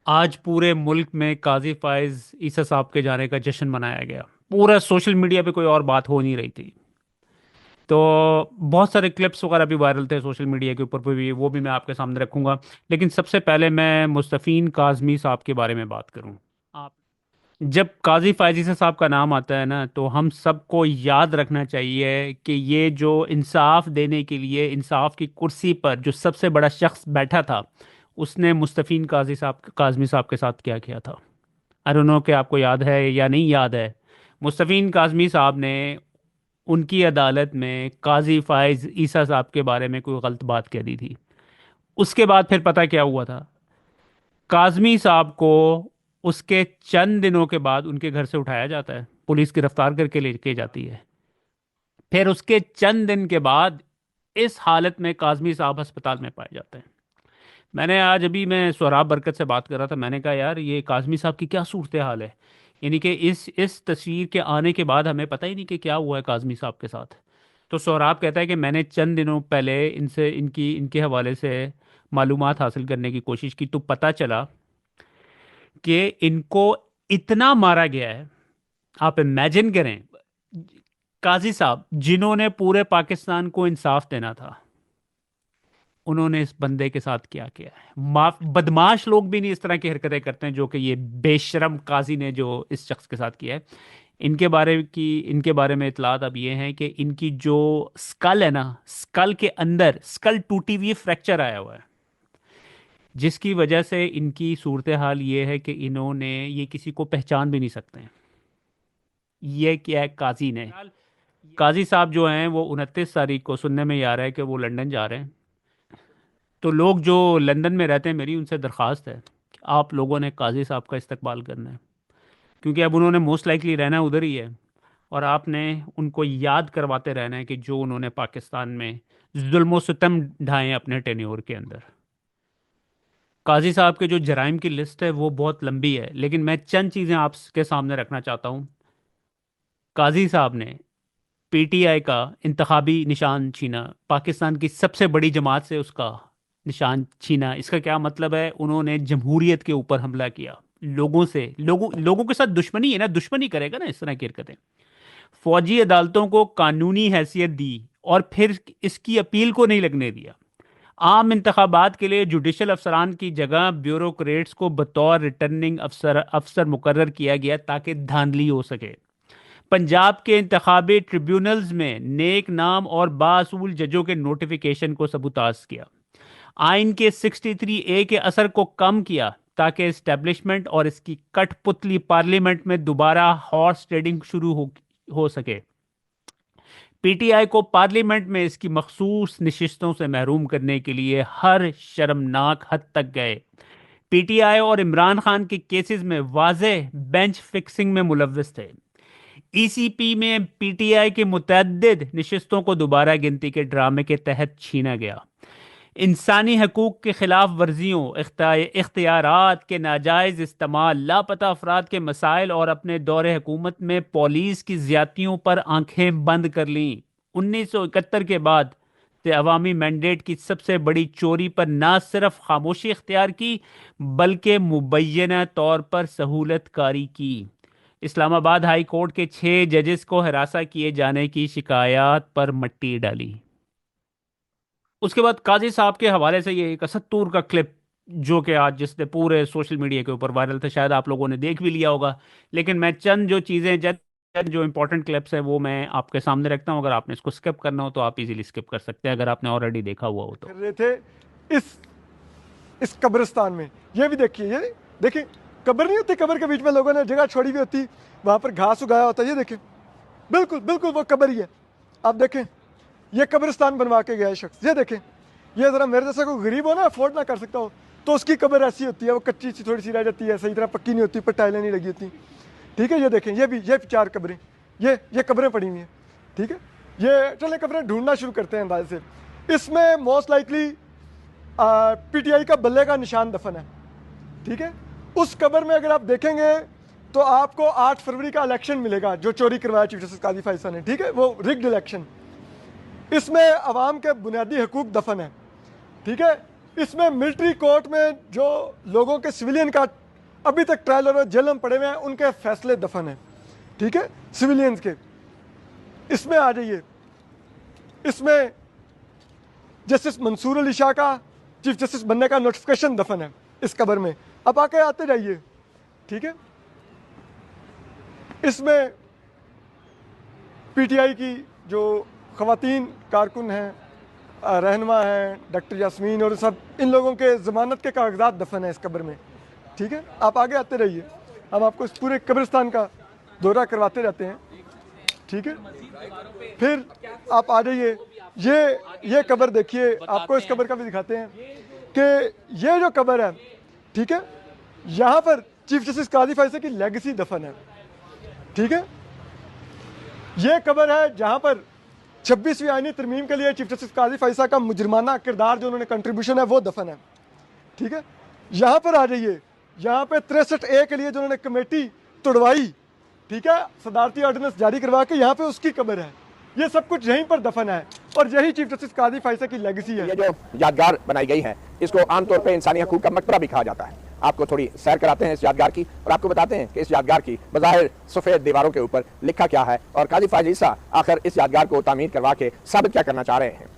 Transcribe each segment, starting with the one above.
आज पूरे मुल्क में काजी फाइज ईसा साहब के जाने का जश्न मनाया गया। पूरा सोशल मीडिया पे कोई और बात हो नहीं रही थी। तो बहुत सारे क्लिप्स वगैरह भी वायरल थे सोशल मीडिया के ऊपर भी, वो भी मैं आपके सामने रखूंगा। लेकिन सबसे पहले मैं मुस्तफ़ीन काज़मी साहब के बारे में बात करूं। आप जब काजी फायज ईसा साहब का नाम आता है ना, तो हम सबको याद रखना चाहिए कि ये जो इंसाफ देने के लिए इंसाफ की कुर्सी पर जो सबसे बड़ा शख्स बैठा था, उसने मुस्तफ़ीन काज़मी साहब के साथ क्या किया था। आई डोंट नो कि आपको याद है या नहीं याद है। मुस्तफ़ीन काज़मी साहब ने उनकी अदालत में काजी फायज ईसा साहब के बारे में कोई गलत बात कह दी थी। उसके बाद फिर पता क्या हुआ था। काज़मी साहब को उसके चंद दिनों के बाद उनके घर से उठाया जाता है, पुलिस गिरफ्तार करके लेके जाती है। फिर उसके चंद दिन के बाद इस हालत में काज़मी साहब अस्पताल में पाए जाते हैं। मैंने आज अभी मैं सोहराब बरकत से बात कर रहा था, मैंने कहा यार ये काज़मी साहब की क्या सूरत हाल है। यानी कि इस तस्वीर के आने के बाद हमें पता ही नहीं कि क्या हुआ है काज़मी साहब के साथ। तो सोहराब कहता है कि मैंने चंद दिनों पहले इनसे इनकी इनके हवाले से मालूमात हासिल करने की कोशिश की, तो पता चला कि इनको इतना मारा गया है। आप इमेजिन करें, काजी साहब जिन्होंने पूरे पाकिस्तान को इंसाफ देना था, उन्होंने इस बंदे के साथ क्या किया है। माफ बदमाश लोग भी नहीं इस तरह की हरकतें करते हैं जो कि ये बेशरम काजी ने जो इस शख्स के साथ किया है। इनके बारे में इतलात अब ये हैं कि इनकी जो स्कल है ना, स्कल के अंदर स्कल टूटी हुई, फ्रैक्चर आया हुआ है, जिसकी वजह से इनकी सूरत हाल ये है कि इन्होंने ये किसी को पहचान भी नहीं सकते हैं। ये क्या है काजी ने। काजी साहब जो हैं वो 29 तारीख को सुनने में ये आ रहा है कि वो लंदन जा रहे हैं। तो लोग जो लंदन में रहते हैं, मेरी उनसे दरख्वास्त है कि आप लोगों ने काजी साहब का इस्तकबाल करना है, क्योंकि अब उन्होंने मोस्ट लाइकली रहना उधर ही है। और आपने उनको याद करवाते रहना है कि जो उन्होंने पाकिस्तान में जुल्म सितम ढाए हैं अपने टेन्योर के अंदर। काजी साहब के जो जराइम की लिस्ट है वो बहुत लंबी है, लेकिन मैं चंद चीज़ें आपके सामने रखना चाहता हूँ। काजी साहब ने पीटीआई का इंतखाबी निशान छीना, पाकिस्तान की सबसे बड़ी जमात से उसका निशान छीना। इसका क्या मतलब है, उन्होंने जमहूरियत के ऊपर हमला किया। लोगों के साथ दुश्मनी है ना, दुश्मनी करेगा ना इस तरह की हरकतें। फौजी अदालतों को कानूनी हैसियत दी और फिर इसकी अपील को नहीं लगने दिया। आम इंतखाबात के लिए जुडिशल अफसरान की जगह ब्यूरोक्रेट्स को बतौर रिटर्निंग अफसर अफसर मुकर्रर किया गया ताकि धांधली हो सके। पंजाब के इंतखाबी ट्रिब्यूनल्स में नेक नाम और बासूल जजों के नोटिफिकेशन को सबूताज किया। आइन के 63A के असर को कम किया ताकि इस्टेब्लिशमेंट और इसकी कठपुतली पार्लियामेंट में दोबारा हॉर्स ट्रेडिंग शुरू हो सके। पीटीआई को पार्लियामेंट में इसकी मखसूस नशिस्तों से महरूम करने के लिए हर शर्मनाक हद तक गए। पीटीआई और इमरान खान के केसेस में वाज़ेह बेंच फिक्सिंग में मुलव्वस थे। ईसीपी में पीटीआई के मुतअद्दिद नशिस्तों को दोबारा गिनती के ड्रामे के तहत छीना गया। इंसानी हकूक के खिलाफ वर्जियों, इख्तियारात के नाजायज़ इस्तेमाल, लापता अफराद के मसाइल और अपने दौरे हुकूमत में पुलिस की ज्यादतियों पर आंखें बंद कर लीं। 1971 के बाद से अवामी मैंडेट की सबसे बड़ी चोरी पर न सिर्फ खामोशी इख्तियार की, बल्कि मुबैना तौर पर सहूलत कारी की। इस्लामाबाद हाई कोर्ट के 6 जजेस को हिरासा किए जाने की शिकायत पर मट्टी डाली। उसके बाद काजी साहब के हवाले से ये एक 71 का क्लिप, जो कि आज जिसने पूरे सोशल मीडिया के ऊपर वायरल था, शायद आप लोगों ने देख भी लिया होगा। लेकिन मैं चंद जो इंपॉर्टेंट क्लिप्स हैं वो मैं आपके सामने रखता हूँ। अगर आपने इसको स्किप करना हो तो आप इजीली स्किप कर सकते हैं, अगर आपने ऑलरेडी देखा हुआ हो तो। कर रहे थे इस इस कब्रिस्तान में। ये भी देखिए, ये देखिए, कब्र नहीं होती, कब्र के बीच में लोगों ने जगह छोड़ी हुई होती, वहां पर घास उगाया होता है। ये देखिए, बिल्कुल बिल्कुल वो कब्र ही है। आप देखें, ये कब्रिस्तान बनवा के गया है शख्स। ये देखें, ये जरा मेरे जैसा कोई गरीब हो ना, अफोर्ड ना कर सकता हो, तो उसकी कब्र ऐसी होती है, वो कच्ची सी थोड़ी सी रह जाती है, सही तरह पक्की नहीं होती, पर टाइलें नहीं लगी होती। ठीक है, ये देखें, ये भी, ये 4 कब्रें, ये कब्रें पड़ी हुई हैं। ठीक है, ये चलें कब्रें ढूंढना शुरू करते हैं अंदाजे से। इसमें मोस्ट लाइकली पीटीआई का बल्ले का निशान दफन है। ठीक है, उस कब्र में अगर आप देखेंगे तो आपको 8 फरवरी का इलेक्शन मिलेगा जो चोरी करवाया चीफ जस्टिस काजी फैसल ने। ठीक है, वो रिग्ड इलेक्शन। इसमें अवाम के बुनियादी हकूक दफन है। ठीक है, इसमें मिलिट्री कोर्ट में जो लोगों के सिविलियन का अभी तक ट्रायल और जेल में पड़े हुए हैं उनके फैसले दफन हैं, ठीक है, सिविलियंस के। इसमें आ जाइए, इसमें जस्टिस मंसूर अली शाह का चीफ जस्टिस बनने का नोटिफिकेशन दफन है इस कब्र में। अब आके आते जाइए, ठीक है। इसमें पीटीआई की जो खवातीन कारकुन हैं, रहनुमा हैं, डॉक्टर यास्मीन और सब, इन लोगों के ज़मानत के कागजात दफन है इस कब्र में, ठीक है। आप आगे आते रहिए, हम आपको इस पूरे कब्रिस्तान का दौरा करवाते रहते हैं, ठीक है। फिर आप आ जाइए, ये कब्र देखिए, आपको इस कब्र का भी दिखाते हैं कि ये जो कब्र है, ठीक है, यहाँ पर चीफ जस्टिस काजी फैसले की लेगेसी दफन है, ठीक है। ये कब्र है जहाँ पर 26वीं आईनी तरमीम के लिए चीफ जस्टिस काजी फैसला का मुजरमाना किरदार जो उन्होंने कंट्रीब्यूशन है वो दफन है, ठीक है। यहाँ पर आ जाइए, यहाँ पे 63A के लिए जो उन्होंने कमेटी तोड़वाई, ठीक है, सदारती ऑर्डिनेंस जारी करवा के, यहाँ पे उसकी कब्र है। ये सब कुछ यहीं पर दफन है और यही चीफ जस्टिस काजी फैसला की लेगेसी है। ये जो यादगार बनाई गई है इसको आमतौर पर इंसानी हकूक का मकबरा भी कहा जाता है। आपको थोड़ी सैर कराते हैं इस यादगार की और आपको बताते हैं कि इस यादगार की बज़ाहिर सफ़ेद दीवारों के ऊपर लिखा क्या है और काजी फायज़ ईसा आखिर इस यादगार को तामीर करवा के साबित क्या करना चाह रहे हैं।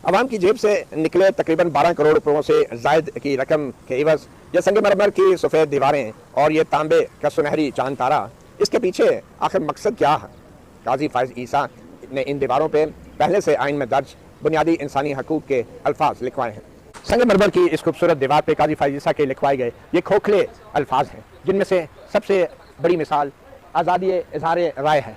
अवाम की जेब से निकले तकरीबन 12 करोड़ रुपयों से जायद की रकम के इवज़ ये संगमरमर की सफ़ेद दीवारें और ये तांबे का सुनहरी चांद तारा, इसके पीछे आखिर मकसद क्या है। काजी फायज़ ईसा ने इन दीवारों पर पहले से आइन में दर्ज बुनियादी इंसानी हकूक के अल्फाज लिखवाए हैं। संगमरमर की इस खूबसूरत दीवार पे काजी फायज़ ईसा के लिखवाए गए ये खोखले अल्फाज हैं, जिनमें से सबसे बड़ी मिसाल आज़ादी इज़हार राय है।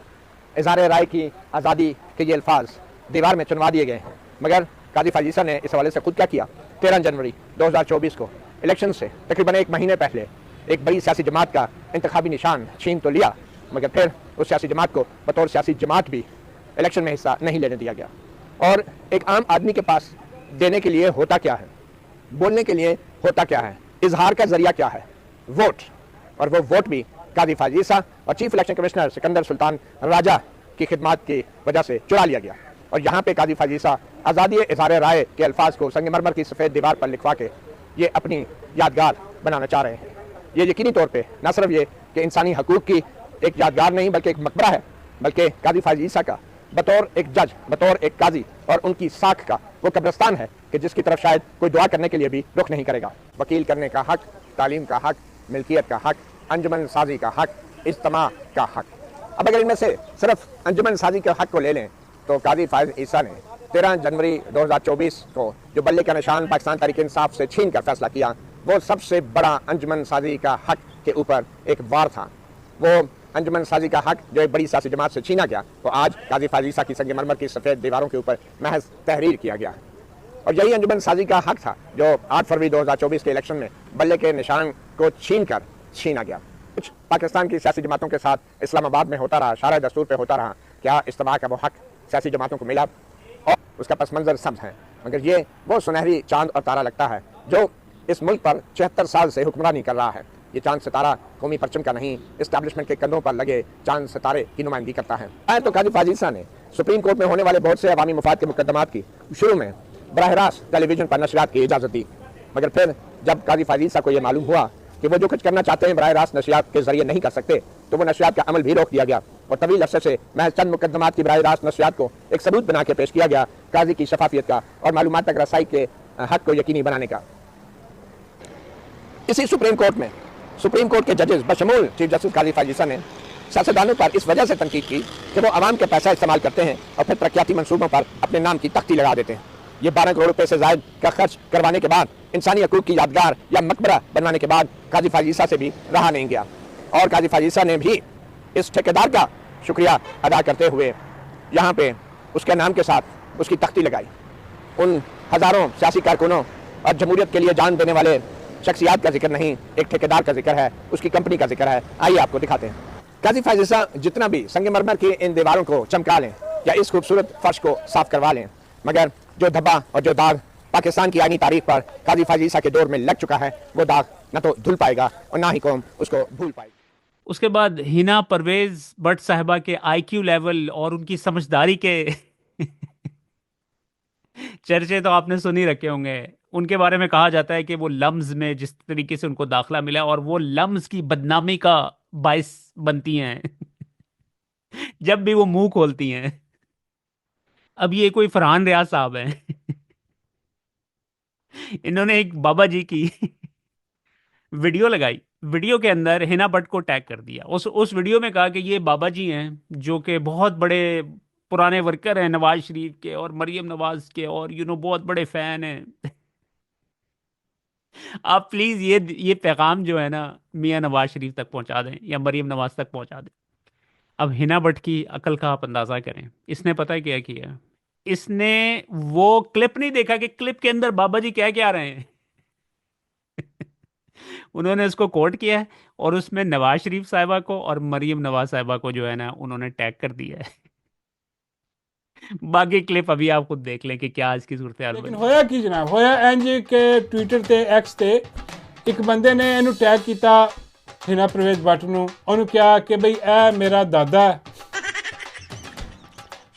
इज़हार राय की आज़ादी के ये अल्फाज दीवार में चुनवा दिए गए हैं, मगर काजी फायज़ ईसा ने इस हवाले से खुद क्या किया। 13 जनवरी 2024 को इलेक्शन से तकरीबन एक महीने पहले एक बड़ी सियासी जमात का इंतखाबी निशान छीन तो लिया, मगर फिर उस सियासी जमात को बतौर सियासी जमात भी इलेक्शन में हिस्सा नहीं लेने दिया गया। और एक आम आदमी के पास देने के लिए होता क्या है, बोलने के लिए होता क्या है, इजहार का जरिया क्या है, वोट। और वो वोट भी काजी फायज़ ईसा और chief election commissioner Sikandar Sultan Raja की खिदमत की वजह से चुरा लिया गया। और यहाँ पे काजी फायज़ ईसा आज़ादी इज़हार राय के अल्फाज को संगमरमर की सफ़ेद दीवार पर लिखवा के ये अपनी यादगार बनाना चाह रहे हैं। ये यकीनी तौर पर न सिर्फ ये कि इंसानी हकूक़ की एक यादगार नहीं बल्कि एक मकबरा है, बल्कि काजी फायज़ ईसा का बतौर एक जज, बतौर एक काजी और उनकी साख का वो कब्रिस्तान है कि जिसकी तरफ शायद कोई दुआ करने के लिए भी रुख नहीं करेगा। वकील करने का हक, तालीम का हक, मिल्कियत का हक, अंजुमन साजी का हक, इज्तिमा का हक। अब अगर इनमें से सिर्फ अंजुमन साजी के हक को ले लें तो काजी फायज़ ईसा ने 13 जनवरी 2024 को जो बल्ले का निशान पाकिस्तान तहरीक इंसाफ से छीन कर फैसला किया, वो सबसे बड़ा अंजुमन साजी का हक के ऊपर एक वार था। वो अंजुमन साजी का हक जो एक बड़ी सियासी जमात से छीना गया, तो आज काजी फायज़ ईसा की संगमरमर की सफ़ेद दीवारों के ऊपर महज तहरीर किया गया। और यही अंजुमन साजी का हक था जो 8 फरवरी 2024 के इलेक्शन में बल्ले के निशान को छीना गया। कुछ पाकिस्तान की सियासी जमातों के साथ इस्लामाबाद में होता रहा, शारा दस्तूर पे होता रहा। क्या इज्तिमा का वो हक सियासी जमातों को मिला? और उसका पस मंज़र सब्ज़ है, मगर ये वो सुनहरी चांद और तारा लगता है जो इस मुल्क पर 76 साल से हुक्मरानी कर रहा है। ये चांद सितारा कौमी परचम का नहीं, इस्टेब्लिशमेंट के कंधों पर लगे चांद सितारे की नुमाइंदगी करता है। आए तो काजी फायज़ ईसा ने सुप्रीम कोर्ट में होने वाले बहुत से अवामी मुफाद के मुकदमात की शुरू में बराह रास्त टेलीविजन पर नशरियात की इजाज़त दी, मगर फिर जब काजी फायज़ ईसा को यह मालूम हुआ कि वो जो कुछ करना चाहते हैं बराह रास्त नशरियात के जरिए नहीं कर सकते, तो वो नशरियात का अमल भी रोक दिया गया और तवील अरसे से महज चंद मुकदमात की बराह रास्त नशरियात को एक सबूत बना के पेश किया गया काजी की शफाफियत का और मालूमात तक रसाई के हक को यकीनी बनाने का। इसी सुप्रीम कोर्ट के जजेस बशमूल चीफ जस्टिस काजी फायज़ ईसा ने सियासतदानों पर इस वजह से तनकीद की कि वो आवाम के पैसा इस्तेमाल करते हैं और फिर तरक्याती मंसूबों पर अपने नाम की तख्ती लगा देते हैं। ये 12 करोड़ रुपए से ज़ायद का खर्च करवाने के बाद, इंसानी हकूक़ की यादगार या मकबरा बनवाने के बाद काजी फायज़ ईसा से भी रहा नहीं गया और काजी फायज़ ईसा ने भी इस ठेकेदार का शुक्रिया अदा करते हुए यहाँ पे उसके नाम के साथ उसकी तख्ती लगाई। उन हज़ारों सियासी कारकुनों और जमहूरियत के लिए जान देने वाले शख्सियात का जिक्र नहीं, एक ठेकेदार का जिक्र है, उसकी कंपनी का जिक्र है। आइए आपको दिखाते हैं। काजी फायज़ ईसा जितना भी संगमरमर की इन दीवारों को चमका लें या इस खूबसूरत फर्श को साफ करवा लें, मगर जो धब्बा और जो दाग पाकिस्तान की आईनी तारीख पर काजी फायज़ ईसा के दौर में लग चुका है, वो दाग न तो धुल पाएगा और ना ही कौम उसको भूल पाएगी। उसके बाद हिना परवेज भट्ट साहिबा के आईक्यू लेवल और उनकी समझदारी के चर्चे तो आपने सुन ही रखे होंगे। उनके बारे में कहा जाता है कि वो लम्ज में जिस तरीके से उनको दाखला मिला और वो लम्ज की बदनामी का बायस बनती हैं जब भी वो मुंह खोलती हैं। अब ये कोई फरहान रियाज साहब हैं इन्होंने एक बाबा जी की वीडियो लगाई। वीडियो के अंदर हिना भट्ट को टैग कर दिया। उस वीडियो में कहा कि ये बाबा जी हैं जो कि बहुत बड़े पुराने वर्कर हैं नवाज शरीफ के और मरियम नवाज के, और बहुत बड़े फैन हैं। आप प्लीज ये पैगाम जो है ना मियां नवाज शरीफ तक पहुंचा दें या मरियम नवाज तक पहुंचा दें। अब हिना भट्ट की अकल का आप अंदाजा करें। इसने पता है क्या किया? इसने वो क्लिप नहीं देखा कि क्लिप के अंदर बाबा जी क्या क्या रहे हैं। उन्होंने उसको कोट किया है और उसमें नवाज शरीफ साहिबा को और मरियम नवाज साहिबा को जो है ना उन्होंने टैग कर दिया है। बाकी क्लिप अभी आप खुद देख लें कि क्या आज की सूरत हाल लेकिन बनी। होया की जनाब, होया इंज के ट्विटर ते एक्स ते एक बंदे ने ਇਹਨੂੰ टैग किया हिना परवेज भट्ट ਨੂੰ। ਉਹਨੂੰ ਕਿਹਾ ਕਿ ਬਈ ਇਹ ਮੇਰਾ ਦਾਦਾ ਹੈ।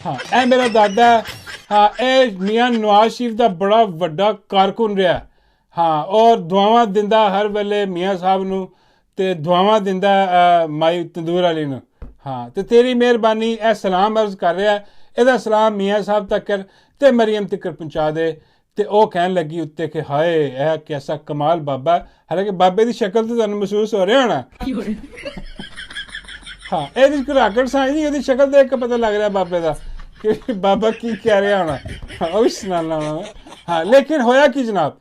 हाँ ਇਹ ਮੇਰਾ ਦਾਦਾ ਹੈ। हाँ ਇਹ ਮੀਆਂ ਨਵਾਜ਼ ਸ਼ਰੀਫ ਦਾ ਬੜਾ ਵੱਡਾ ਕਾਰਕੁਨ ਰਿਹਾ। हाँ और ਦੁਆਵਾਂ ਦਿੰਦਾ ਹਰ ਵੇਲੇ ਮੀਆਂ ਸਾਹਿਬ ਨੂੰ ਤੇ ਦੁਆਵਾਂ ਦਿੰਦਾ ਮਾਈ ਤੰਦੂਰ ਵਾਲੀ ਨੂੰ। हाँ ਤੇ ਤੇਰੀ ਮਿਹਰਬਾਨੀ ਇਹ ਸਲਾਮ ਅਰਜ਼ ਕਰ ਰਿਹਾ, ਇਹਦਾ ਸਲਾਮ ਮੀਆਂ ਸਾਹਿਬ ਤੱਕ ਕਰ ਤੇ ਮਰੀਮ ਤੱਕ ਪਹੁੰਚਾ ਦੇ। ਤੇ ਉਹ ਕਹਿਣ ਲੱਗੀ ਉੱਤੇ ਕਿ ਹਾਏ ਇਹ ਕਿਹਦਾ ਕਮਾਲ ਬਾਬਾ ਹੈ। ਹਾਲਾਂਕਿ ਬਾਬੇ ਦੀ ਸ਼ਕਲ ਤੇ ਤੁਹਾਨੂੰ ਮਹਿਸੂਸ ਹੋ ਰਿਹਾ ਹੋਣਾ। ਹਾਂ ਇਹਦੀ ਕੋਈ ਰਾਕਟ ਸਾਇੰਸ ਨਹੀਂ, ਉਹਦੀ ਸ਼ਕਲ ਦੇਖ ਕੇ ਪਤਾ ਲੱਗ ਰਿਹਾ ਬਾਬੇ ਦਾ ਕਿ ਬਾਬਾ ਕੀ ਕਹਿ ਰਿਹਾ ਹੋਣਾ। ਉਹ ਵੀ ਸੁਣਾਉਣਾ ਹੋਣਾ। ਹਾਂ ਲੇਕਿਨ ਹੋਇਆ ਕੀ ਜਨਾਬ,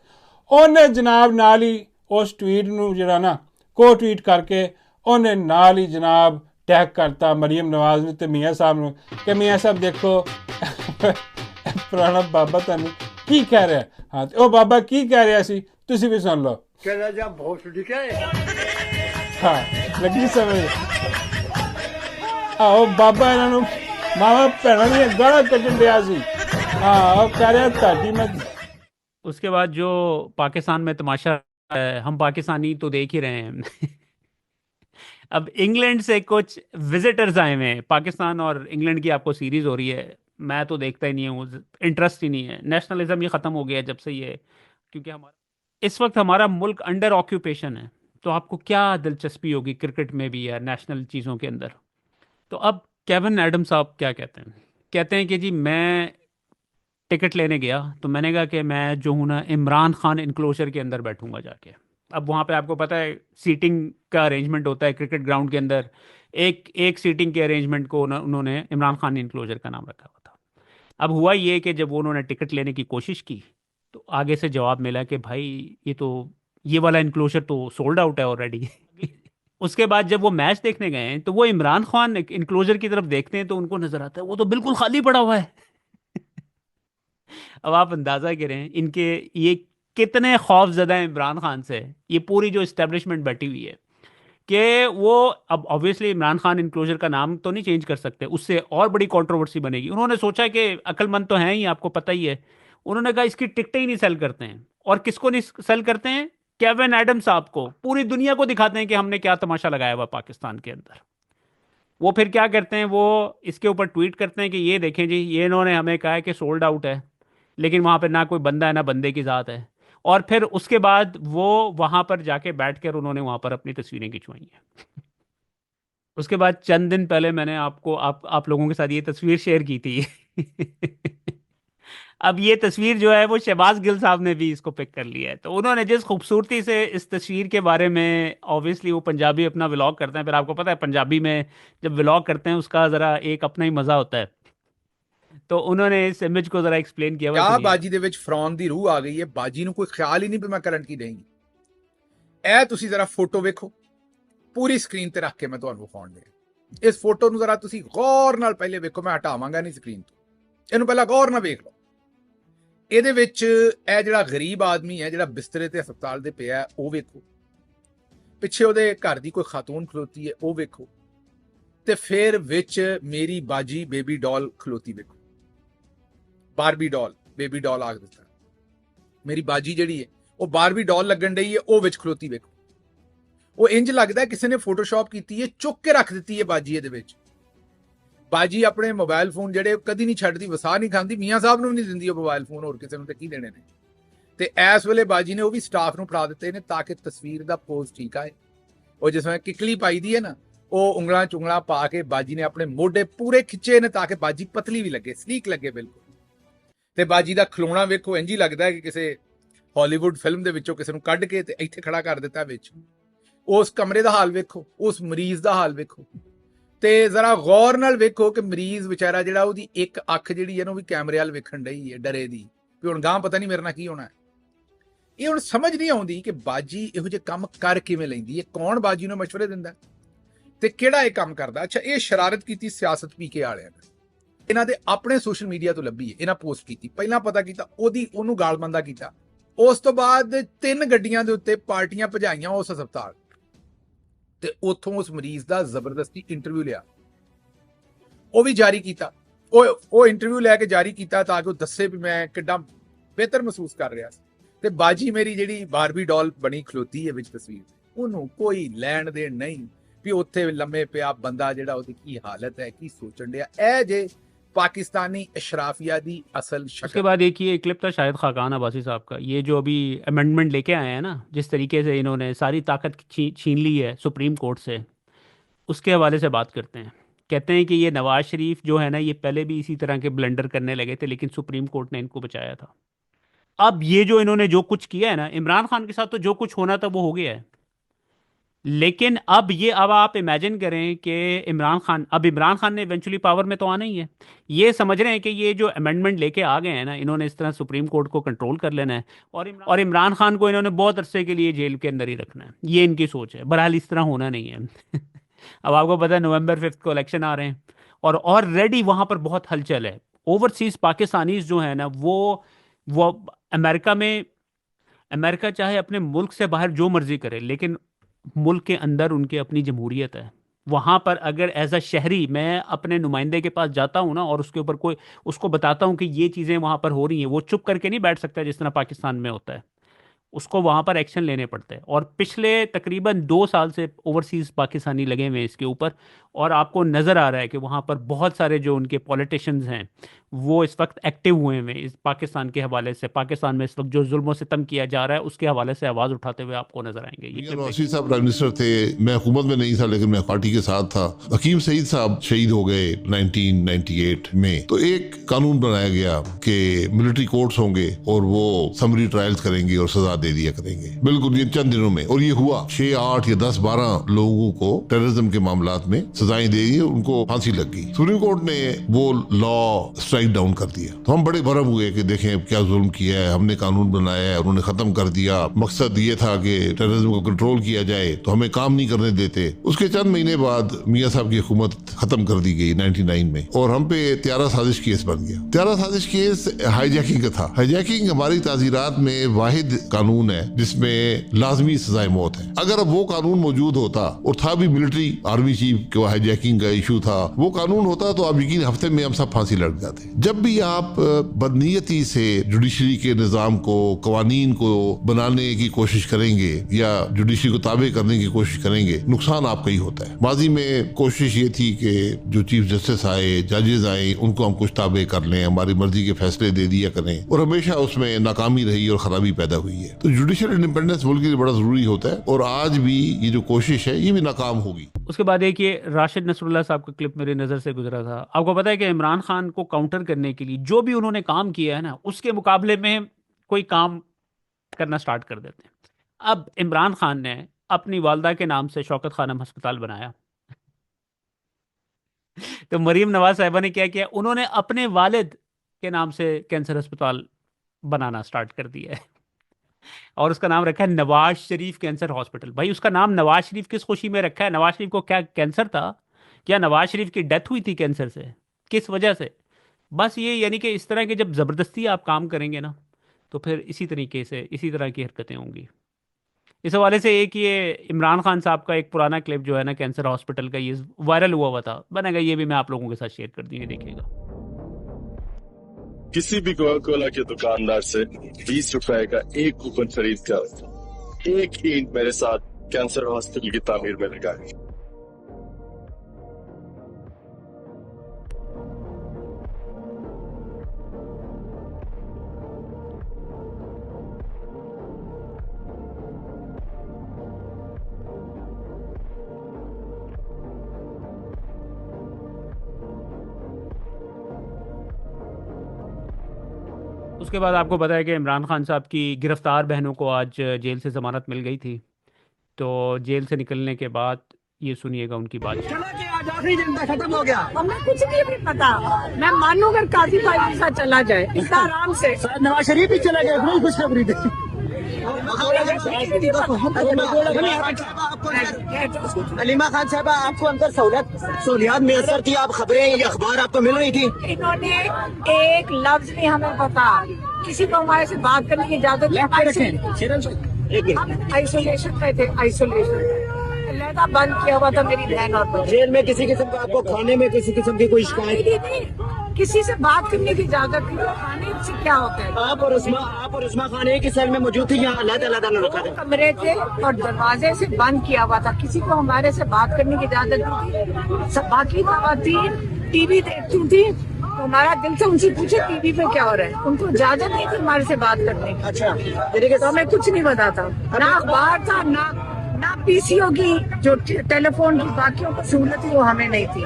ਉਹਨੇ ਜਨਾਬ ਨਾਲ ਹੀ ਉਸ ਟਵੀਟ ਨੂੰ ਜਿਹੜਾ ਨਾ ਕੋ ਟਵੀਟ ਕਰਕੇ ਉਹਨੇ ਨਾਲ ਹੀ ਜਨਾਬ ਟੈਗ ਕਰਤਾ ਮਰੀਮ ਨਵਾਜ਼ ਨੂੰ ਤੇ ਮੀਆਂ ਸਾਹਿਬ ਨੂੰ ਕਿ ਮੀਆਂ ਸਾਹਿਬ ਦੇਖੋ ਪੁਰਾਣਾ ਬਾਬਾ ਤੁਹਾਨੂੰ ਕੀ ਕਹਿ ਰਿਹਾ। ਹਾਂ ਤੇ ਉਹ ਬਾਬਾ ਕੀ ਕਹਿ ਰਿਹਾ ਸੀ ਤੁਸੀਂ ਵੀ ਸੁਣ ਲਓ। कहना जा बहुत लिखा है। ਹਾਂ ਲੱਗੀ ਸਮਝ। ਆਹੋ ਬਾਬਾ ਇਹਨਾਂ ਨੂੰ ਮਾਵਾ ਭੈਣਾਂ ਦੀਆਂ ਗਾਲਾਂ ਕੱਢਣ ਡਿਆ ਸੀ। ਹਾਂ ਉਹ ਕਹਿ ਰਿਹਾ ਤੁਹਾਡੀ ਮੈਂ। उसके बाद जो पाकिस्तान में तमाशा है, हम पाकिस्तानी तो देख ही रहे हैं। अब इंग्लैंड से कुछ विजिटर्स आए हुए हैं पाकिस्तान, और इंग्लैंड की आपको सीरीज हो रही है। मैं तो देखता ही नहीं हूँ, इंटरेस्ट ही नहीं है। नेशनलिज्म ये ख़त्म हो गया है जब से ये, क्योंकि हमारा इस वक्त हमारा मुल्क अंडर ऑक्यूपेशन है। तो आपको क्या दिलचस्पी होगी क्रिकेट में भी या नेशनल चीज़ों के अंदर? तो अब केविन एडम साहब क्या कहते हैं? कहते हैं कि जी मैं टिकट लेने गया तो मैंने कहा कि मैं जो हूँ ना इमरान खान इनक्लोजर के अंदर बैठूंगा जाके। अब वहाँ पे आपको पता है सीटिंग का अरेंजमेंट होता है क्रिकेट ग्राउंड के अंदर। एक एक सीटिंग के अरेंजमेंट को उन्होंने इमरान खान इनक्लोजर का नाम रखा हुआ था। अब हुआ ये कि जब उन्होंने टिकट लेने की कोशिश की तो आगे से जवाब मिला कि भाई ये वाला इनक्लोजर तो सोल्ड आउट है ऑलरेडी। उसके बाद जब वो मैच देखने गए हैं तो वो इमरान खान इनक्लोजर की तरफ देखते हैं तो उनको नजर आता है वो तो बिल्कुल खाली पड़ा हुआ है। अब आप अंदाजा करें इनके ये कितने खौफजदा हैं इमरान खान से, ये पूरी जो इस्टेब्लिशमेंट बैठी हुई है कि वो अब ऑब्वियसली इमरान खान इनक्लोजर का नाम तो नहीं चेंज कर सकते, उससे और बड़ी कंट्रोवर्सी बनेगी। उन्होंने सोचा कि अक्लमंद तो हैं ही, आपको पता ही है। उन्होंने कहा इसकी टिकटें ही नहीं सेल करते हैं। और किसको नहीं सेल करते हैं? केविन एडम साहब को। पूरी दुनिया को दिखाते हैं कि हमने क्या तमाशा लगाया हुआ पाकिस्तान के अंदर। वो फिर क्या करते हैं, वो इसके ऊपर ट्वीट करते हैं कि ये देखें जी, ये इन्होंने हमें कहा है कि सोल्ड आउट है, लेकिन वहाँ पर ना कोई बंदा है ना बंदे की ज़ात है। और फिर उसके बाद वो वहाँ पर जाके बैठकर उन्होंने वहाँ पर अपनी तस्वीरें खिंचवाई हैं। उसके बाद चंद दिन पहले मैंने आप लोगों के साथ ये तस्वीर शेयर की थी। अब ये तस्वीर जो है वो शहबाज गिल साहब ने भी इसको पिक कर लिया है। तो उन्होंने जिस खूबसूरती से इस तस्वीर के बारे में, ऑब्वियसली वो पंजाबी अपना व्लॉग करते हैं, फिर आपको पता है पंजाबी में जब व्लॉग करते हैं उसका ज़रा एक अपना ही मज़ा होता है। तो उन्होंने इस इमेज को जरा एक्सप्लेन किया। क्या बाजी ਦੇ ਵਿੱਚ ਫਰੌਨ ਦੀ ਰੂਹ ਆ ਗਈ ਹੈ। ਬਾਜੀ ਨੂੰ ਕੋਈ ਖਿਆਲ ਹੀ ਨਹੀਂ ਵੀ ਮੈਂ ਕਰੰਟ ਕੀ ਦੇਂਗੀ। ਇਹ ਤੁਸੀਂ ਜ਼ਰਾ ਫੋਟੋ ਵੇਖੋ, ਪੂਰੀ ਸਕਰੀਨ ਤੇ ਰੱਖ ਕੇ ਮੈਂ ਤੁਹਾਨੂੰ ਵਿਖਾਉਣ ਦੇ। ਇਸ ਫੋਟੋ ਨੂੰ ਜ਼ਰਾ ਤੁਸੀਂ ਗੌਰ ਨਾਲ ਪਹਿਲੇ ਵੇਖੋ, ਮੈਂ ਹਟਾਵਾਂਗਾ ਨਹੀਂ ਸਕਰੀਨ ਤੋਂ। ਇਹਨੂੰ ਪਹਿਲਾਂ ਗੌਰ ਨਾਲ ਵੇਖ ਲਓ। ਇਹਦੇ ਵਿੱਚ ਇਹ ਜਿਹੜਾ ਗਰੀਬ ਆਦਮੀ ਹੈ ਜਿਹੜਾ ਬਿਸਤਰੇ ਤੇ ਹਸਪਤਾਲ ਦੇ ਪਿਆ ਉਹ ਵੇਖੋ। ਪਿੱਛੇ ਉਹਦੇ ਘਰ ਦੀ ਕੋਈ ਖਾਤੂਨ ਖਲੋਤੀ ਹੈ ਉਹ ਵੇਖੋ। ਤੇ ਫਿਰ ਵਿੱਚ ਮੇਰੀ ਬਾਜੀ ਬੇਬੀ ਡਾਲ ਖਲੋਤੀ ਵੇਖੋ। ਬਾਰਬੀ ਡਾਲ, ਬੇਬੀ ਡਾਲ ਆਖ ਦਿੱਤਾ। ਮੇਰੀ ਬਾਜੀ ਜਿਹੜੀ ਹੈ ਉਹ ਬਾਰਬੀ ਡਾਲ ਲੱਗਣ ਡਈ ਹੈ, ਉਹ ਵਿੱਚ ਖਲੋਤੀ ਵੇਖੋ। ਉਹ ਇੰਜ ਲੱਗਦਾ ਕਿਸੇ ਨੇ ਫੋਟੋਸ਼ਾਪ ਕੀਤੀ ਹੈ, ਚੁੱਕ ਕੇ ਰੱਖ ਦਿੱਤੀ ਹੈ ਬਾਜੀ ਇਹਦੇ ਵਿੱਚ। ਬਾਜੀ ਆਪਣੇ ਮੋਬਾਈਲ ਫੋਨ ਜਿਹੜੇ ਕਦੀ ਨਹੀਂ ਛੱਡਦੀ, ਵਸਾ ਨਹੀਂ ਖਾਂਦੀ, ਮੀਆਂ ਸਾਹਿਬ ਨੂੰ ਵੀ ਨਹੀਂ ਦਿੰਦੀ ਉਹ ਮੋਬਾਈਲ ਫੋਨ, ਹੋਰ ਕਿਸੇ ਨੂੰ ਤੇ ਕੀ ਦੇਣੇ ਨੇ। ਤੇ ਇਸ ਵੇਲੇ ਬਾਜੀ ਨੇ ਉਹ ਵੀ ਸਟਾਫ ਨੂੰ ਫੜਾ ਦਿੱਤੇ ਨੇ ਤਾਂ ਕਿ ਤਸਵੀਰ ਦਾ ਪੋਜ਼ ਠੀਕ ਆਏ। ਉਹ ਜਿਸ ਵੇਲੇ ਕਿਕਲੀ ਪਾਈ ਦੀ ਹੈ ਨਾ, ਉਹ ਉਂਗਲਾਂ ਚੁੰਗਲਾਂ ਪਾ ਕੇ ਬਾਜੀ ਨੇ ਆਪਣੇ ਮੋਢੇ ਪੂਰੇ ਖਿੱਚੇ ਨੇ ਤਾਂ ਕਿ ਬਾਜੀ ਪਤਲੀ ਵੀ ਲੱਗੇ, ਸਲੀਕ ਲੱਗੇ ਬਿਲਕੁਲ। ਤੇ ਬਾਜੀ ਦਾ ਖਲੋਣਾ ਵੇਖੋ, ਇੰਜ ਹੀ ਲੱਗਦਾ ਹੈ ਕਿ ਕਿਸੇ ਹਾਲੀਵੁੱਡ ਫਿਲਮ ਦੇ ਵਿੱਚੋਂ ਕਿਸੇ ਨੂੰ ਕੱਢ ਕੇ ਤੇ ਇੱਥੇ ਖੜਾ ਕਰ ਦਿੱਤਾ ਵਿੱਚ। ਉਸ ਕਮਰੇ ਦਾ ਹਾਲ ਵੇਖੋ, ਉਸ ਮਰੀਜ਼ ਦਾ ਹਾਲ ਵੇਖੋ, ਤੇ ਜ਼ਰਾ ਗੌਰ ਨਾਲ ਵੇਖੋ ਕਿ ਮਰੀਜ਼ ਵਿਚਾਰਾ ਜਿਹੜਾ ਉਹਦੀ ਇੱਕ ਅੱਖ ਜਿਹੜੀ ਹੈ ਨਾ ਉਹ ਵੀ ਕੈਮਰੇ ਵੱਲ ਵੇਖਣ ਡਈ ਹੈ ਡਰੇ ਦੀ, ਵੀ ਹੁਣ ਗਾਂ ਪਤਾ ਨਹੀਂ ਮੇਰੇ ਨਾਲ ਕੀ ਹੋਣਾ ਹੈ। ਇਹ ਹੁਣ ਸਮਝ ਨਹੀਂ ਆਉਂਦੀ ਕਿ ਬਾਜੀ ਇਹੋ ਜਿਹੇ ਕੰਮ ਕਰ ਕਿਵੇਂ ਲੈਂਦੀ ਹੈ, ਕੌਣ ਬਾਜੀ ਨੂੰ ਮਸ਼ਵਰੇ ਦਿੰਦਾ ਤੇ ਕਿਹੜਾ ਇਹ ਕੰਮ ਕਰਦਾ। ਅੱਛਾ, ਇਹ ਸ਼ਰਾਰਤ ਕੀਤੀ ਸਿਆਸਤ ਪੀਕੇ ਵਾਲਿਆਂ ਨੇ, ਇਹਨਾਂ ਦੇ ਆਪਣੇ ਸੋਸ਼ਲ ਮੀਡੀਆ ਤੋਂ ਲੱਭੀ ਹੈ, ਇਹਨਾਂ ਪੋਸਟ ਕੀਤੀ, ਪਹਿਲਾਂ ਪਤਾ ਕੀਤਾ ਉਹਨੂੰ ਗਾਲਮੰਦਾ ਕੀਤਾ, ਉਸ ਤੋਂ ਬਾਅਦ 3 ਗੱਡੀਆਂ ਦੇ ਉੱਤੇ ਪਾਰਟੀਆਂ ਭਜਾਈਆਂ ਉਸ ਹਸਪਤਾਲ ਤੇ ਉੱਥੋਂ ਉਸ ਮਰੀਜ਼ ਦਾ ਜ਼ਬਰਦਸਤੀ ਇੰਟਰਵਿਊ ਲਿਆ, ਉਹ ਵੀ ਜਾਰੀ ਕੀਤਾ। ਉਹ ਇੰਟਰਵਿਊ ਲੈ ਕੇ ਜਾਰੀ ਕੀਤਾ ਤਾਂ ਕਿ ਉਹ ਦੱਸੇ ਵੀ ਮੈਂ ਕਿੱਦਾਂ ਬਿਹਤਰ ਮਹਿਸੂਸ ਕਰ ਰਿਹਾ ਸੀ। ਤੇ ਬਾਜੀ ਮੇਰੀ ਜਿਹੜੀ ਬਾਰਬੀ ਡਾਲ ਬਣੀ ਖਲੋਤੀ ਹੈ ਵਿੱਚ ਤਸਵੀਰ, ਉਹਨੂੰ ਕੋਈ ਲੈਣ ਦੇਣ ਨਹੀਂ ਵੀ ਉੱਥੇ ਲੰਮੇ ਪਿਆ ਬੰਦਾ ਜਿਹੜਾ ਉਹਦੀ ਕੀ ਹਾਲਤ ਹੈ, ਕੀ ਸੋਚਣ ਡਿਆ। ਇਹ ਜੇ पाकिस्तानी अशराफिया दी असल शक्ल। उसके बाद एक ये क्लिप था शाहिद खाकान अब्बासी साहब का, ये जो अभी अमेंडमेंट लेके आए हैं ना, जिस तरीके से इन्होंने सारी ताकत छीन ली है सुप्रीम कोर्ट से, उसके हवाले से बात करते हैं। कहते हैं कि ये नवाज शरीफ जो है ना, ये पहले भी इसी तरह के ब्लंडर करने लगे थे लेकिन सुप्रीम कोर्ट ने इनको बचाया था। अब ये जो इन्होंने जो कुछ किया है ना, इमरान खान के साथ तो जो कुछ होना था वो हो गया है, लेकिन अब आप इमेजिन करें कि इमरान खान ने इवेंचुअली पावर में तो आना ही है। ये समझ रहे हैं कि ये जो अमेंडमेंट लेके आ गए हैं ना, इन्होंने इस तरह सुप्रीम कोर्ट को कंट्रोल कर लेना है और इमरान खान को इन्होंने बहुत अरसे के लिए जेल के अंदर ही रखना है। ये इनकी सोच है। बहरहाल इस तरह होना नहीं है। अब आपको पता है November 5 को इलेक्शन आ रहे हैं और ऑलरेडी वहाँ पर बहुत हलचल है। ओवरसीज पाकिस्तानीज जो है ना, वो अमेरिका चाहे अपने मुल्क से बाहर जो मर्जी करे, लेकिन मुल्क के अंदर उनकी अपनी जमहूरियत है। वहाँ पर अगर एज अ शहरी मैं अपने नुमाइंदे के पास जाता हूँ ना और उसके ऊपर उसको बताता हूँ कि ये चीज़ें वहाँ पर हो रही हैं, वो चुप करके नहीं बैठ सकता जिस तरह पाकिस्तान में होता है। उसको वहाँ पर एक्शन लेने पड़ते हैं। और पिछले तकरीबन 2 साल से ओवरसीज़ पाकिस्तानी लगे हुए हैं इसके ऊपर, और आपको नज़र आ रहा है कि वहाँ पर बहुत सारे जो उनके पॉलिटिशियंस हैं वो इस वक्त एक्टिव हुए हैं इस पाकिस्तान के हवाले से। पाकिस्तान में इस वक्त जो जुल्मों से तम किया जा रहा है उसके हवाले से आवाज़ उठाते हुए आपको नजर आएंगे। ये नवाज़ साहब प्राइम मिनिस्टर थे, मैं हुकूमत में नहीं था लेकिन मैं पार्टी के साथ था। हकीम सईद साहब शहीद हो गए 1998 में, तो एक कानून बनाया गया कि मिलिट्री कोर्ट्स होंगे और वो समरी ट्रायल्स करेंगे और सजा दे दिया करेंगे, बिल्कुल ये चंद दिनों में। और ये हुआ 6, 8 या 10, 12 लोगों को टेररिज्म के मामलात में सजाएं दे दी, उनको फांसी लग गई। सुप्रीम कोर्ट ने वो लॉ स्ट्राइक डाउन कर दिया। तो हम बड़े भरम हुए कि देखें क्या जुल्म किया है, हमने कानून बनाया है, उन्होंने खत्म कर दिया। मकसद ये था कि टेररिज्म को कंट्रोल किया जाए, तो हमें काम नहीं करने देते। उसके चंद महीने बाद मियाँ साहब की हुकूमत खत्म कर दी गई 99 में, और हम पे 13 साजिश केस बन गया। 13 साजिश केस हाईजैकिंग का था। हाईजैकिंग हमारी ताजीरात में वाहिद कानून है जिसमें लाजमी सजाए मौत है। अगर अब वो कानून मौजूद होता, और था भी मिलिट्री आर्मी चीफ के हाईजैकिंग का इशू था, वो कानून होता तो अब यकीन हफ्ते में हम सब फांसी लड़ जाते। जब भी आप बदनीयती से जुडिशरी के निज़ाम को, कवानीन को बनाने की कोशिश करेंगे या जुडिशरी को ताबे करने की कोशिश करेंगे, नुकसान आपका ही होता है। माजी में कोशिश ये थी कि जो चीफ जस्टिस आए, जजेस आए, उनको हम कुछ ताबे कर लें, हमारी मर्जी के फैसले दे दिया करें, और हमेशा उसमें नाकामी रही और खराबी पैदा हुई है। तो जुडिशल इंडिपेंडेंस मुल्क के लिए बड़ा जरूरी होता है, और आज भी ये जो कोशिश है ये भी नाकाम होगी। उसके बाद एक ये राशिद नसरुल्लाह साहब का क्लिप मेरी नज़र से गुजरा था। आपको पता है कि इमरान खान को काउंटर करने के लिए जो भी उन्होंने काम किया है ना, उसके मुकाबले में कोई काम करना स्टार्ट कर देते हैं। अब इमरान खान ने अपनी वालदा के नाम से शौकत खानम अस्पताल बनाया तो मरीम नवाज साहिबा ने क्या किया, उन्होंने अपने वालिद के नाम से कैंसर अस्पताल बनाना स्टार्ट कर दिया है और उसका नाम रखा है नवाज शरीफ कैंसर हॉस्पिटल। भाई उसका नाम नवाज शरीफ किस खुशी में रखा है? नवाज शरीफ को क्या कैंसर था? क्या नवाज शरीफ की डेथ हुई थी कैंसर से? किस वजह से? बस ये, यानी कि इस तरह के जब ज़बरदस्ती आप काम करेंगे ना, तो फिर इसी तरीके से इसी तरह की हरकतें होंगी। इस हवाले से एक ये इमरान खान साहब का एक पुराना क्लिप जो है ना कैंसर हॉस्पिटल का, ये वायरल हुआ था, बनेगा, ये भी मैं आप लोगों के साथ शेयर कर दूँगी, देखिएगा। किसी भी कोका कोला के दुकानदार से 20 रुपए का एक कूपन खरीद कर एक ही ईंट मेरे साथ कैंसर हॉस्पिटल की तामीर में लगाई। उसके बाद आपको पता है कि इमरान खान साहब की गिरफ्तार बहनों को आज जेल से ज़मानत मिल गई थी। तो जेल से निकलने के बाद ये सुनिएगा उनकी बात। चला कि आज आखिरी दिन था, खत्म हो गया। हमें कुछ नहीं पता। मैं मानू अगर काजी भाई के साथ चला जाए इतना आराम से। नवाज शरीफ भी चला गया, बड़ी खुशखबरी थी। अलीमा खान साहबा, आपको अंदर सहूलियात मैसर थी, आप खबरें ये अखबार आपको मिल रही थी? इन्होंने एक लफ्ज नहीं हमें पता, किसी को हमारे से बात करने की इजाजत नहीं। आइसोलेशन में थे, आइसोलेशन लहदा बंद किया हुआ था मेरी बहन और बच्चे। जेल में किसी किस्म का आपको खाने में किसी किस्म की कोई शिकायत? नहीं, किसी से बात करने की इजाजत नहीं। खाने से क्या होता है? आप और उस्मा खान एक ही सेल में मौजूद थी, यहाँ अलग-अलग रखा था? कमरे थे और दरवाजे से बंद किया हुआ था, किसी को हमारे से बात करने की इजाजत नहीं थी। सब बाकी खवातीन टीवी देखती थी, तो हमारा दिल से उनसे पूछे टीवी पे क्या हो रहा है, उनको इजाजत नहीं थी हमारे से बात करने की। अच्छा, तो हमें कुछ नहीं पता था, ना अखबार था, ना पीसीओ की जो टेलीफोन की बाकियों को सहूलत थी वो हमें नहीं थी,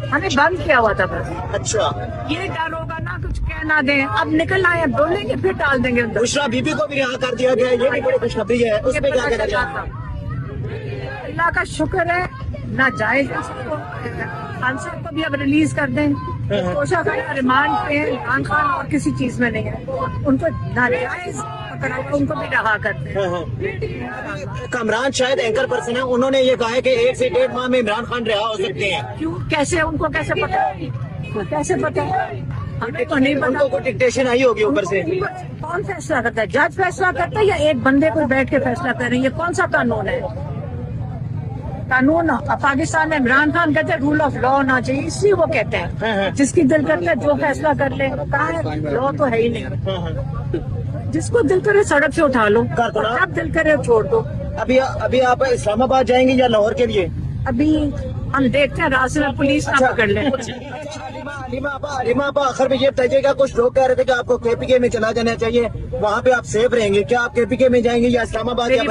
हमें बंद किया हुआ था बस। अच्छा, ये डर होगा ना कुछ कह ना दें, अब निकल आए, अब बोलेंगे फिर डाल देंगे अंदर। बुशरा बीबी को भी रिहा कर दिया गया, ये भी बड़ी खुशखबरी है, उस पे क्या कहना चाहते हैं? अल्लाह का शुक्र है, ना जायज खान साहब को भी अब रिलीज कर दें। कोशा खान रिमांड पे है, इमरान खान और किसी चीज में नहीं है, उनको नाजायज पकड़ा, उनको भी रहा करते हैं। कमरान शायद एंकर पर्सन है, उन्होंने ये कहा है कि 1 से 1.5 माह में इमरान खान रिहा हो सकते हैं। क्यों, कैसे, उनको कैसे पता, कैसे पता? हमें तो नहीं पता। उनको डिक्टेशन आई होगी ऊपर से। कौन फैसला करता है? जज फैसला करता है या एक बंदे को बैठ के फैसला कर रहे हैं? ये कौन सा कानून है? कानून पाकिस्तान में इमरान खान कहते हैं रूल ऑफ लॉ होना चाहिए, इसलिए वो कहते हैं जिसकी दिल करता है जो फैसला कर ले। कहा है लॉ तो है ही नहीं, जिसको दिल करे सड़क से उठा लो, जब दिल करे छोड़ दो। अभी आप इस्लामाबाद जाएंगे या लाहौर के लिए? अभी हम देखते हैं रास्ते में पुलिस ना पकड़ ले। अलीमा आपा, आखिर में ये बताइएगा, कुछ लोग कह रहे थे कि आपको केपीके में चला जाना चाहिए, वहाँ पे आप सेफ रहेंगे, क्या आप केपीके में जाएंगे या इस्लामाबाद या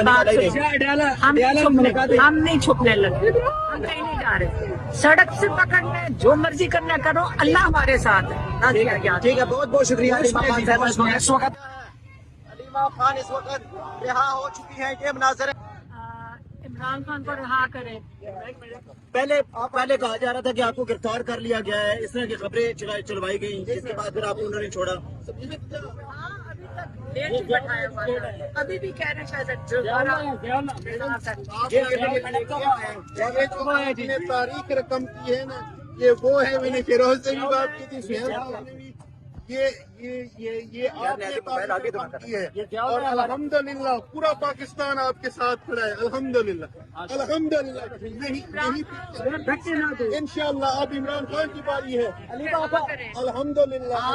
हम नहीं छुपने लगे, हम कहीं नहीं जा रहे। सड़क से पकड़ने, जो मर्जी करना करो, अल्लाह हमारे साथ है। ठीक है, बहुत बहुत शुक्रिया अलीमा खान साहब। अलीमा खान इस वक्त रिहा हो चुकी है, ये मनाज़र है। इमरान खान को रिहा करें। पहले कहा जा रहा था कि आपको गिरफ्तार कर लिया गया है, इस तरह की खबरें चलवाई गई, जिसके बाद फिर आपको उन्होंने छोड़ा। अभी भी कह रहे हैं तारीख रकम की है ना, ये वो है, मैंने फिरोज से भी बात की थी, ये आपने तारीख की है और अल्हम्दुलिल्लाह पूरा पाकिस्तान आपके साथ खड़ा है। अल्हम्दुलिल्लाह, अल्हम्दुलिल्लाह, इंशाअल्लाह अब इमरान खान की बारी है। अल्हम्दुलिल्लाह।